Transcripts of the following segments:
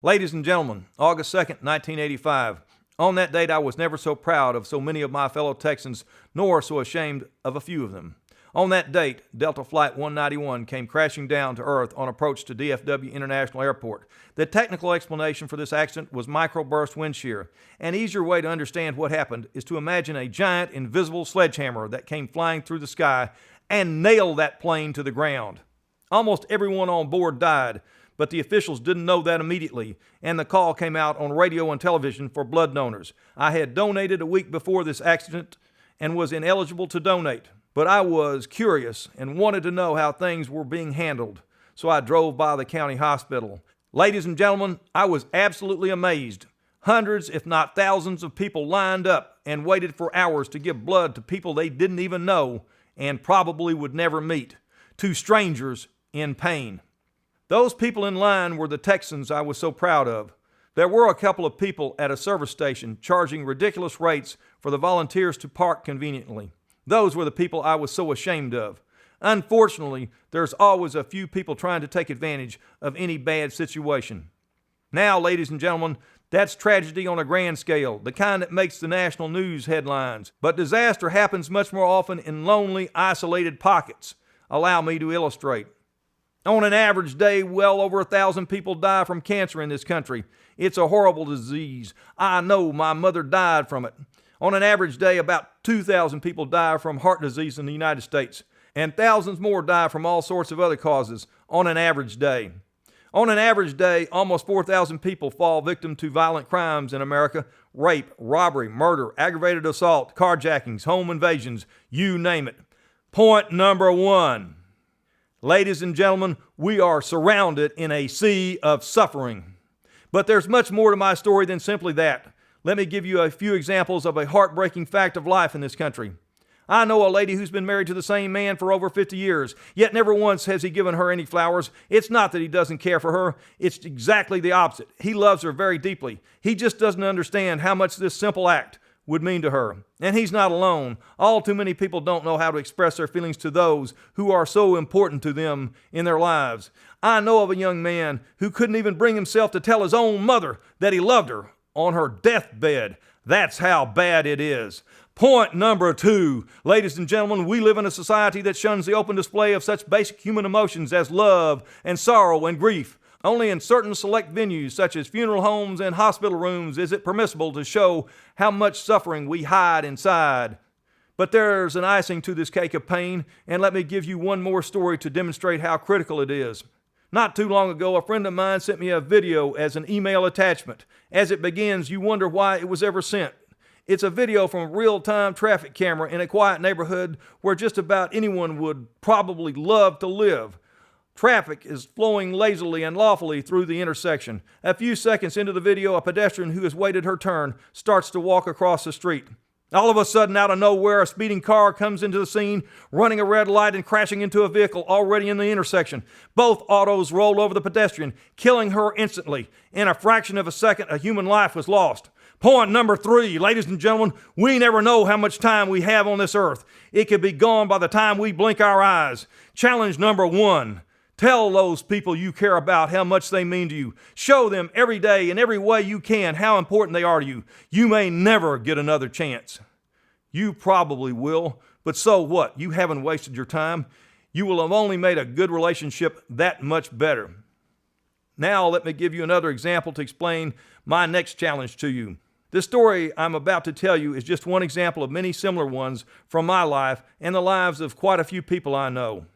Ladies and gentlemen, August 2nd, 1985. On that date, I was never so proud of so many of my fellow Texans, nor so ashamed of a few of them. On that date, Delta Flight 191 came crashing down to Earth on approach to DFW International Airport. The technical explanation for this accident was microburst wind shear. An easier way to understand what happened is to imagine a giant invisible sledgehammer that came flying through the sky and nailed that plane to the ground. Almost everyone on board died, but the officials didn't know that immediately, and the call came out on radio and television for blood donors. I had donated a week before this accident and was ineligible to donate, but I was curious and wanted to know how things were being handled, so I drove by the county hospital. Ladies and gentlemen, I was absolutely amazed. Hundreds, if not thousands, of people lined up and waited for hours to give blood to people they didn't even know and probably would never meet, to strangers in pain. Those people in line were the Texans I was so proud of. There were a couple of people at a service station charging ridiculous rates for the volunteers to park conveniently. Those were the people I was so ashamed of. Unfortunately, there's always a few people trying to take advantage of any bad situation. Now, ladies and gentlemen, that's tragedy on a grand scale, the kind that makes the national news headlines. But disaster happens much more often in lonely, isolated pockets. Allow me to illustrate. On an average day, well over 1,000 people die from cancer in this country. It's a horrible disease. I know my mother died from it. On an average day, about 2,000 people die from heart disease in the United States, and thousands more die from all sorts of other causes on an average day. On an average day, almost 4,000 people fall victim to violent crimes in America: rape, robbery, murder, aggravated assault, carjackings, home invasions, you name it. Point number one. Ladies and gentlemen, we are surrounded in a sea of suffering. But there's much more to my story than simply that. Let me give you a few examples of a heartbreaking fact of life in this country. I know a lady who's been married to the same man for over 50 years, yet never once has he given her any flowers. It's not that he doesn't care for her. It's exactly the opposite. He loves her very deeply. He just doesn't understand how much this simple act would mean to her. And he's not alone. All too many people don't know how to express their feelings to those who are so important to them in their lives. I know of a young man who couldn't even bring himself to tell his own mother that he loved her on her deathbed. That's how bad it is. Point number two. Ladies and gentlemen, we live in a society that shuns the open display of such basic human emotions as love and sorrow and grief. Only in certain select venues, such as funeral homes and hospital rooms, is it permissible to show how much suffering we hide inside. But there's an icing to this cake of pain, and let me give you one more story to demonstrate how critical it is. Not too long ago, a friend of mine sent me a video as an email attachment. As it begins, you wonder why it was ever sent. It's a video from a real-time traffic camera in a quiet neighborhood where just about anyone would probably love to live. Traffic is flowing lazily and lawfully through the intersection. A few seconds into the video, a pedestrian who has waited her turn starts to walk across the street. All of a sudden, out of nowhere, a speeding car comes into the scene, running a red light and crashing into a vehicle already in the intersection. Both autos roll over the pedestrian, killing her instantly. In a fraction of a second, a human life was lost. Point number three, ladies and gentlemen, we never know how much time we have on this earth. It could be gone by the time we blink our eyes. Challenge number one. Tell those people you care about how much they mean to you. Show them every day in every way you can how important they are to you. You may never get another chance. You probably will, but so what? You haven't wasted your time. You will have only made a good relationship that much better. Now let me give you another example to explain my next challenge to you. This story I'm about to tell you is just one example of many similar ones from my life and the lives of quite a few people I know.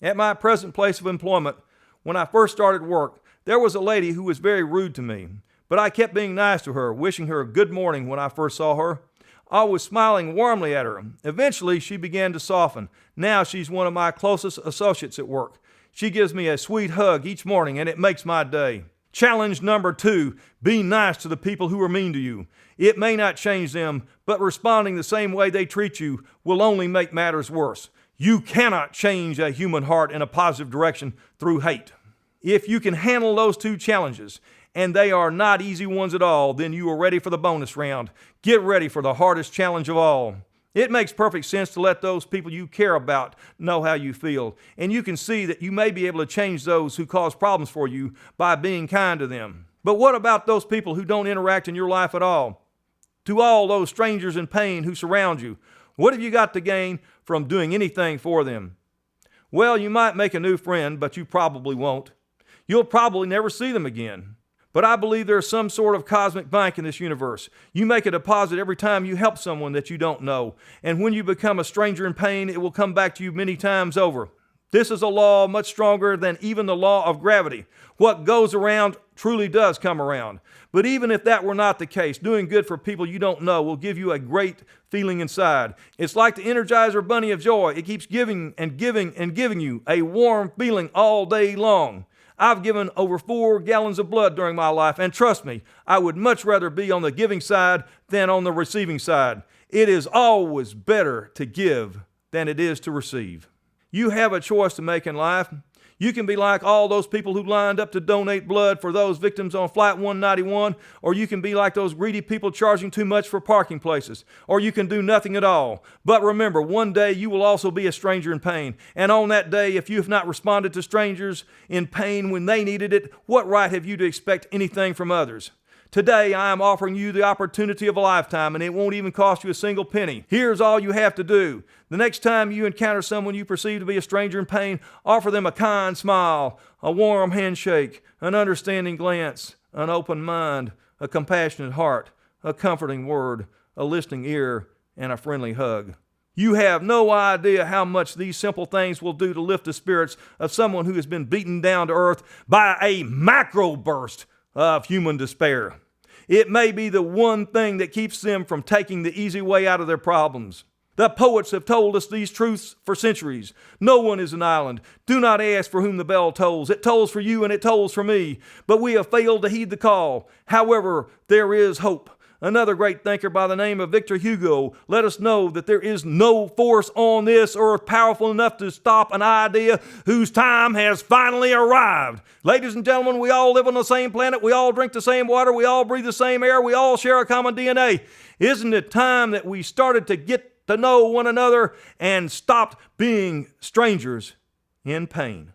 At my present place of employment, when I first started work, there was a lady who was very rude to me, but I kept being nice to her, wishing her good morning when I first saw her. I was smiling warmly at her. Eventually, she began to soften. Now she's one of my closest associates at work. She gives me a sweet hug each morning, and it makes my day. Challenge number two, be nice to the people who are mean to you. It may not change them, but responding the same way they treat you will only make matters worse. You cannot change a human heart in a positive direction through hate. If you can handle those two challenges, and they are not easy ones at all, then you are ready for the bonus round. Get ready for the hardest challenge of all. It makes perfect sense to let those people you care about know how you feel, and you can see that you may be able to change those who cause problems for you by being kind to them. But what about those people who don't interact in your life at all? To all those strangers in pain who surround you, what have you got to gain from doing anything for them? Well, you might make a new friend, but you probably won't. You'll probably never see them again. But I believe there's some sort of cosmic bank in this universe. You make a deposit every time you help someone that you don't know. And when you become a stranger in pain, it will come back to you many times over. This is a law much stronger than even the law of gravity. What goes around truly does come around. But even if that were not the case, doing good for people you don't know will give you a great feeling inside. It's like the Energizer Bunny of joy. It keeps giving and giving and giving you a warm feeling all day long. I've given over 4 gallons of blood during my life, and trust me, I would much rather be on the giving side than on the receiving side. It is always better to give than it is to receive. You have a choice to make in life. You can be like all those people who lined up to donate blood for those victims on Flight 191, or you can be like those greedy people charging too much for parking places, or you can do nothing at all. But remember, one day you will also be a stranger in pain. And on that day, if you have not responded to strangers in pain when they needed it, what right have you to expect anything from others? Today, I am offering you the opportunity of a lifetime, and it won't even cost you a single penny. Here's all you have to do. The next time you encounter someone you perceive to be a stranger in pain, offer them a kind smile, a warm handshake, an understanding glance, an open mind, a compassionate heart, a comforting word, a listening ear, and a friendly hug. You have no idea how much these simple things will do to lift the spirits of someone who has been beaten down to earth by a macro burst of human despair. It may be the one thing that keeps them from taking the easy way out of their problems. The poets have told us these truths for centuries. No one is an island. Do not ask for whom the bell tolls. It tolls for you and it tolls for me. But we have failed to heed the call. However, there is hope. Another great thinker by the name of Victor Hugo let us know that there is no force on this earth powerful enough to stop an idea whose time has finally arrived. Ladies and gentlemen, we all live on the same planet. We all drink the same water. We all breathe the same air. We all share a common DNA. Isn't it time that we started to get to know one another and stopped being strangers in pain?